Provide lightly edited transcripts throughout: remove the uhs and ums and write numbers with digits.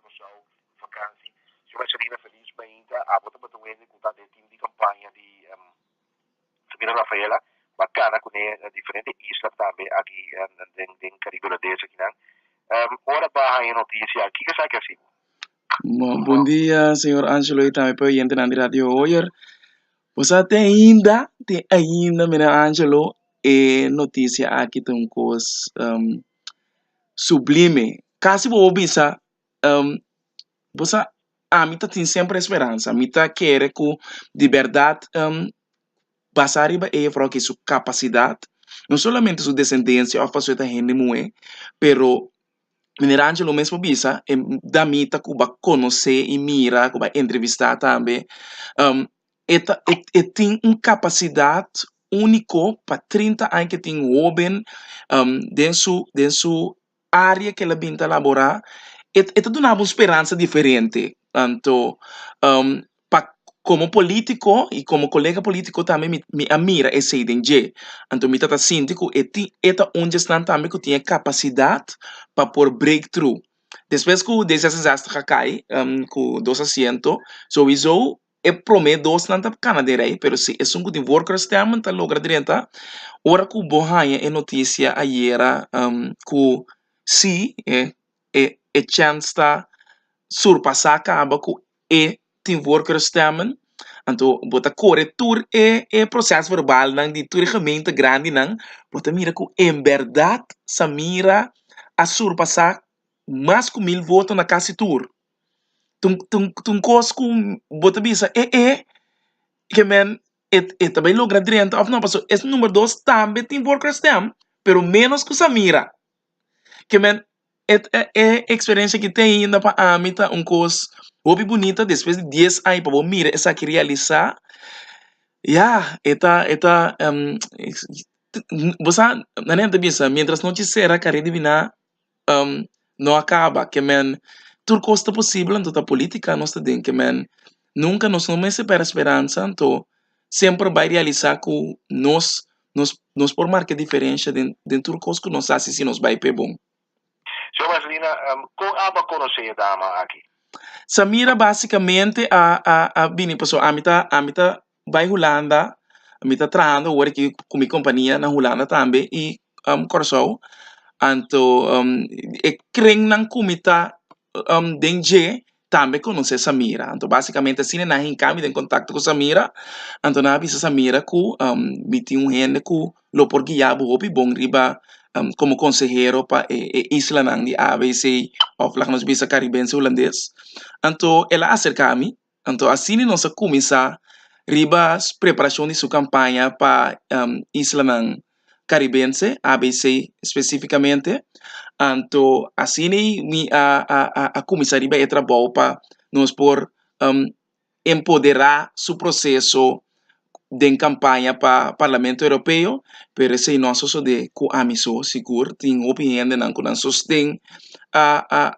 Curaçao, vakantie. Se vai ser feliz ainda, a bota para o com o time de campanha de Samira Rafaela, bacana com diferentes islas também aqui em Caribe Holandês aqui não. Ora para a notícia aqui que sai que assim. Bom dia, senhor Angelo, e também para o na rádio hoje. Você tem ainda, meu Angelo, e notícia aqui tem coisa sublime. Caso você bisa, você a mim tem sempre esperança. A mim quer que de verdade passar para que sua capacidade, não somente sua descendência, ou fazer a gente muito, pero Minerangelo mesmo bisa, da mita kuba conhecer e mira, kuba entrevistar também, tem uma capacidade única para 30 anos que tem jovem, dentro área que ela binta laborar, eta dá uma esperança diferente. Então, como político e como colega político também me admira esse ideia. Então, me tata síndico, eta onde estão também que tinha capacidade para por breakthrough. Depois que o desastre cai, com 200, sowieso é prometo dos não tá Canadá aí, pero se é um de workers também tá logra direita. Ora que o bohanha é notícia ayer, que se é chance tá surpassar acaba com team workers também. Então, bota corretor processo verbal nang di turgamento grande nang, bota mira que em verdade Samira a surpassar mais que 1000 votos na casa tour. Tum cos com bota bisa que men também logra direito of não passou esse número 2 também tem workers tem, pero menos que Samira. Que men experiência que tem ainda para a mita cos hobby bonita depois de 10 anos para mira essa que realizar. Você não bisa, mientras não te será carreira divina, não acaba, que men, tudo costa possível, então a política, nós tem que men, nunca nos não espera esperança, então sempre vai realizar que nós por marcar diferença dentro do coisa que nós fazemos se nos vai para bom. Senhor Marcelina, como aba conhecer a dama aqui? Samira basicamente bini pessoa amita vai Holanda, amita trando agora que com minha companhia na Holanda também e Corsou, anto e creng nang kumita dengue também conhece Samira. Então basicamente assim na hincami em contato com Samira, anto na bisa Samira ku miti gente ku lo por guiabo hopi bom riba como consejero para isla nang di ABC of lá nos bisa caribense holandês. Então ela acerca-me, então assim nós começar riba preparação de sua campanha para isla nang caribense, ABC especificamente. Então, assim, a comissária vai trabalhar para nós por empoderar seu processo de campanha para o Parlamento Europeu, pero esse nosso só de com a missão seguro, tem opinião de não com sustém a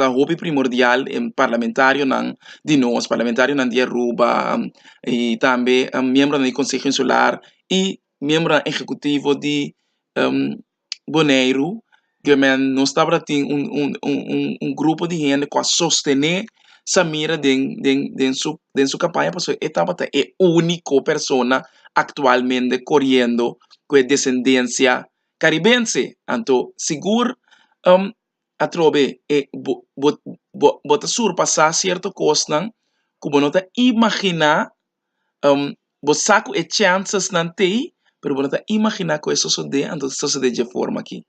hobby primordial em parlamentário não de nós, parlamentário não de Aruba e também membro do Conselho Insular e membro executivo de Bonaire, que nós estava tem grupo de gente que sostener Samira dentro sua campanha, porque estava é única pessoa atualmente correndo com descendência caribense. Então, seguro a trobe bota surpassar certa coisa que você não imaginar você saco e chances não tem, pero você não imaginar que isso sucede, então sucede de forma aqui.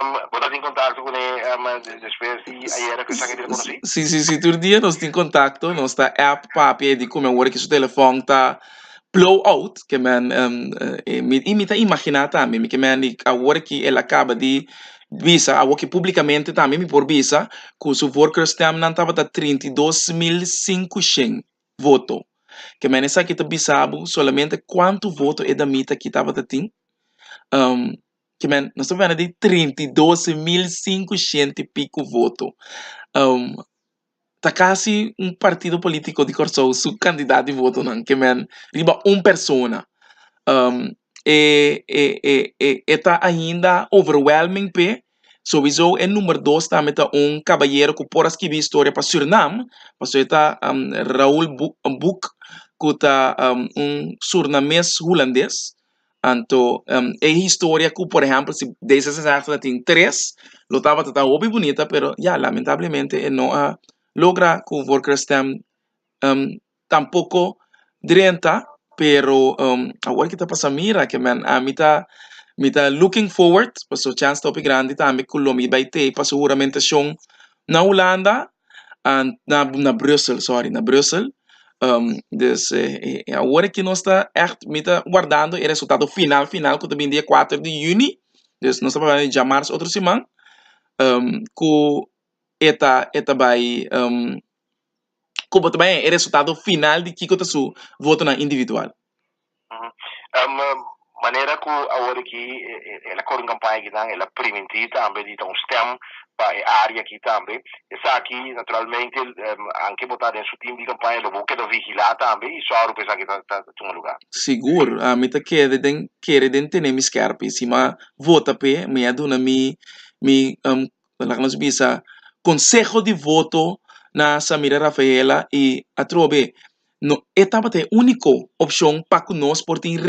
Você em contato com ele depois de ayer que você conheci? Sim, todo dia nós temos contato, nós está app para pedir como agora que seu telefone está blow out, que man imita imaginar também, que man agora que ele acaba de visa, agora que publicamente também me por visa, que os workers também não estava a 32.500 votos. Que man essa aqui tá bisabo solamente quanto voto é da mita que estava a ter. Que man nós estamos vendo de 32.500 e pico votos. Tá quase partido político de Corsou, su candidato de voto, não, que man riba pessoa. Tá ainda overwhelming pe, Sowieso en número 2 também tá caballero que por escrever história para Suriname, pastor está Raul Boek, que tá surinamês holandês. Anto, é história que, por exemplo, se desses anos tem três, lo estava tá bem bonita, pero ya, lamentavelmente, não logra que o workers tampoco drenta, pero agora que está passando mira, que man, me tá looking forward, paso chance topi grande também, que lo me vai ter, para seguramente na Holanda, na Brussel, sorry, na Brussel. Dus agora que nós está echt me tá guardando o resultado final, que também dia 4 de junho, dus nós estamos falando de março, outra semana, que eta vai, como também é resultado final de que está su voto na individual. Maneira que agora que ela corre campanha aqui também, ela preventiva também, de um stem para a área aqui também. Essa aqui, naturalmente, anche botar em seu time de campanha, ela vai querer vigilar também, e só a pensar que está no lugar. Seguro, a mim tá querendo ter mis scarpe, se ma vota pe, me aduna lá nós bisa consejo de voto na Samira Rafaela e a trobe no etapa te único opção para que nós por ter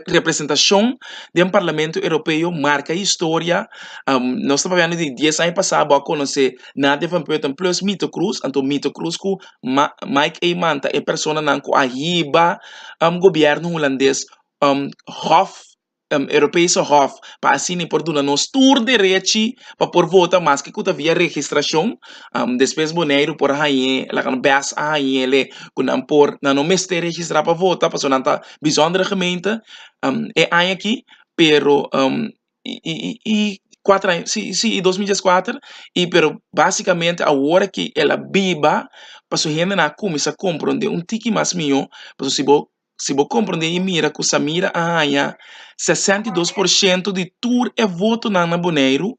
representação de um parlamento europeu marca a história. Nós estamos falando de 10 anos passados a conhecer nada van Puerto plus Mito Cruz, então Mito Cruz com Mike Eimanta é pessoa não com a riba governo holandês Hof Europese Hof para assim por duna nos tour de rechi para por vota mas que cuta via registração depois boneiro por aí lá kan bas aí ele kun por na no mestre registrar para vota para sonanta bijzondere gemeente é aí aqui pero e 4 anos, sim, 2004 e pero basicamente agora que ela biba para sua gente na começa a compreender tiki mais mio para se você compreender e mira que essa mira a 62% de tour é voto na Boneiro,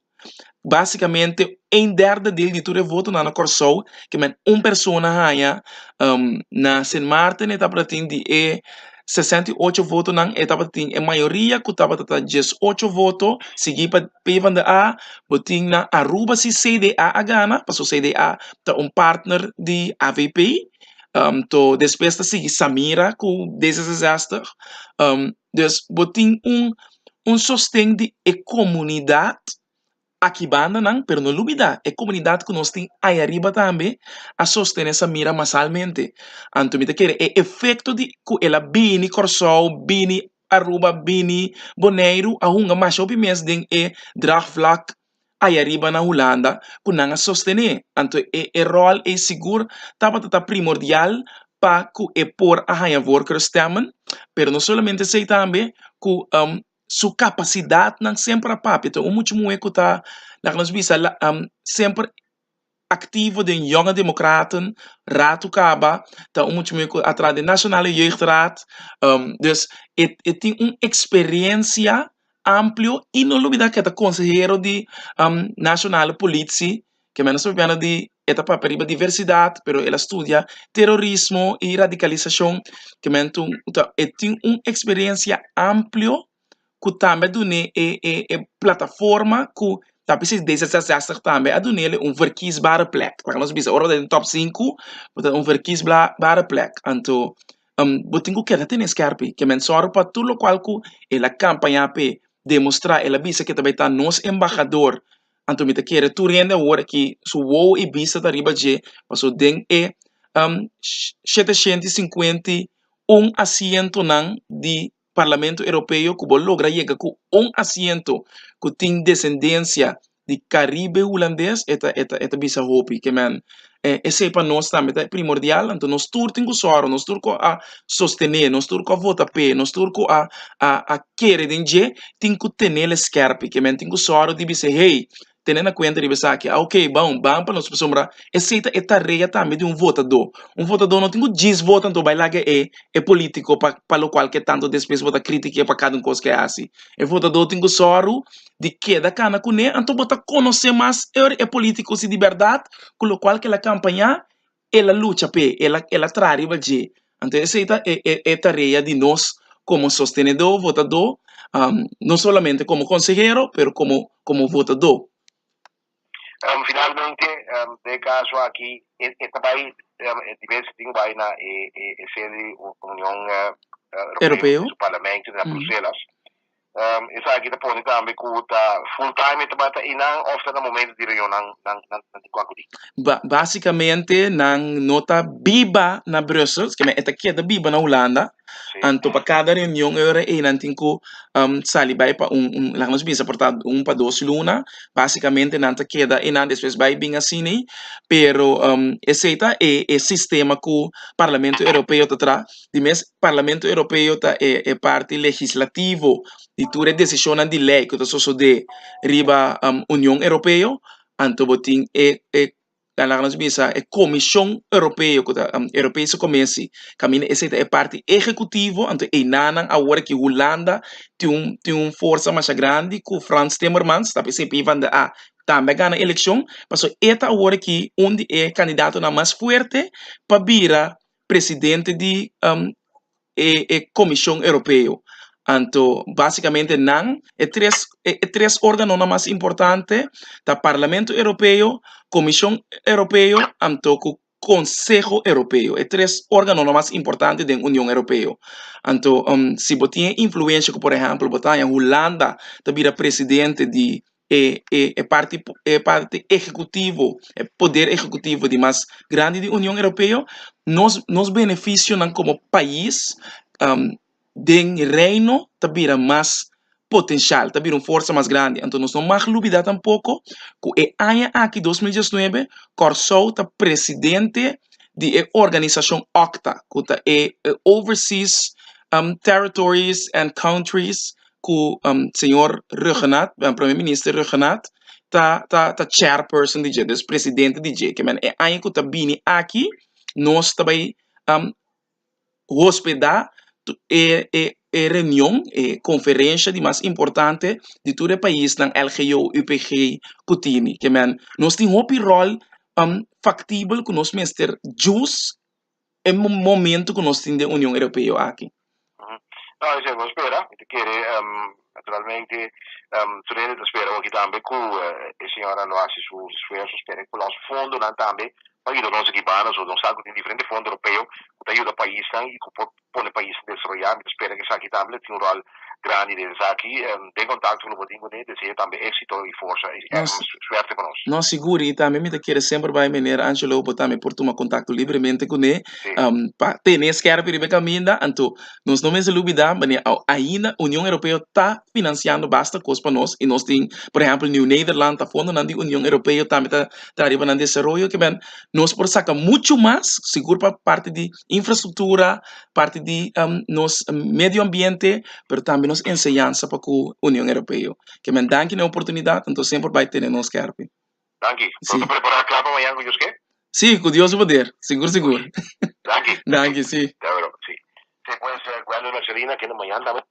basicamente em derda dele de tour é voto na Corsol, que é uma pessoa na Saint Martin está para ter 68 votos na etapa tem a maioria que estava tata 18 votos seguir para pevan da A botin na Aruba se CDA a gana passou CDA tá partner de AVP to depois tá seguir Samira com desastre dus botin sostém de comunidade aqui banda não, pero não lubida, é comunidade que nós tem aí arriba também a sostener essa mira massalmente. Anto me te quer é efeito de que ela bini Corsol, bini Aruba, bini Bonaire, a hunga mais op mês den é draagvlak aí arriba na Holanda, que não a sostener. Anto é rol é seguro, tava primordial para que é por a higher workers stemmen, pero não somente sei também que sua capacidade não sempre papi. Então, muito é que está, nós visa sempre ativo de jonge democraten, raad kaba, então muito é que atrás de nationale jeugdraad, dus tem experiência amplo e não olvidar que é consejero de nacional polícia, que menos sabendo de etapa para diversidade, pero ela estudia terrorismo e radicalização, que menos tem experiência amplo que também dune plataforma que tapi se desastre também a dune ele verkiesbare plek. Nós bisa ora de top 5, portanto verkiesbare plek. Anto botingo que tem escarpe que men sorro para tudo qual que ela campanha pe demonstrar ela bisa que também tá nos embaixador. Anto me te quer tu renda ora que su wo e bisa da riba je, passo den 750 assento nan de Parlamento Europeu que logra llegar com assento que tem descendência de Caribe holandês, eta bisa hopi, que man, esse para nós também é primordial, então nós temos soro, nós turco a sostener, nós turco a votar pe, nós turco a querer denje, tem que ter ele scarpe, que man, tem que soro de bisa, hey, tendo na conta de pensar que, ok, bom para nós pessoas, aceita a tarefa também de votador. Votador não tem que diz vota, então vai lá que é político, para o qual que tanto depois vota crítica para cada coisa que é assim. O votador tem que soro de que da cana com ele, então bota conhecer mais, é político se de verdade, com o qual que ela campanha, ela luta, ela trai, vai dizer. Então, aceita a tarefa de nós, como sostenedor, votador, no solamente como consejero, pero como votador. Finalmente, de caso aquí, este país, diversos things vai na sede União Europeia, Europeo. su parlamento, na Bruxelas. Isa aqui tá pondo também que tá full time itu bata inang of na momento de reunião nang kwakudi. Basicamente, nang nota biba na Brussels, que esta queda biba na Holanda, anto para cada reunião era e nantin ko sali vai para lá nós bisa portado para 2 luna, basicamente nanta queda e nan depois vai bem assim, pero esse é sistema que o Parlamento Europeu tá de mes Parlamento Europeu tá é parte legislativo de tudo decisão de lei que tá só de riba União Europeia, anto botin lá nós bisa é Comissão Europeia que tá Europeiska Commissie caminha esse é parte executivo anto e nanan agora que Holanda tem força mais grande que Frans Timmermans tá sempre van de a também ganha eleição mas eta agora que onde é candidato na mais forte para virar presidente de Comissão Europeia. Anto, basicamente, não é três órgãos mais importantes da Parlamento Europeu, Comissão Europeia, anto o Conselho Europeu. É três órgãos mais importantes da União Europeia. Anto, se você tem influência, por exemplo, você em Holanda, você vira presidente de parte executivo, poder executivo de mais grande da União Europeia, nos beneficiam como país den reino tabira mais potencial, tabira força mais grande. Então, nós não mais dúvida tampouco que é ano aqui 2019, Corsou tá presidente de organização OCTA, que é Overseas Territories and Countries, que o senhor Regenat, primeiro-ministro Regenat, tá chairperson de G, presidente de G, que é ano que tá vindo aqui, nós também hospedar reunião, conferência de mais importante de todo o país na LGO, UPG, Kutini, que nós temos um rol factível que nós mestre jus em momento que nós temos a União Europeia aqui. No, dicevo, spera, chiede naturalmente Torino spera che tambe cu e signora lo assi su sfuerzo spera che lo fondo nan tambe ma io non so chi bana so non sa di differenti fondi europeo che aiuta paesi e che pone paesi desarrollati spera che sa che tambe tiene un ruolo grande del saki de contatto con lo dingo ne se tambe esito e forza suerte con nos. Não seguro e também me quer sempre vai menir Angelo botar me por tomar contato livremente com ele para ter nesse que era para caminhar então nós não me se dúvida mas ainda a União Europeia está financiando basta coisa para nós e nós tem por exemplo New Netherlands está fundo na União Europeia também está arriba no desenvolvimento que nós por sacar muito mais seguro para parte de infraestrutura parte de nos meio ambiente mas também nos ensinança para a União Europeia que dá aqui na oportunidade então sempre vai ter nos que Danke. Pronto preparar claro amanhã com José? Sim, com Deus poder. Seguro. Danke. Danke, sim. Sì. Se può essere quello una serina che amanhã também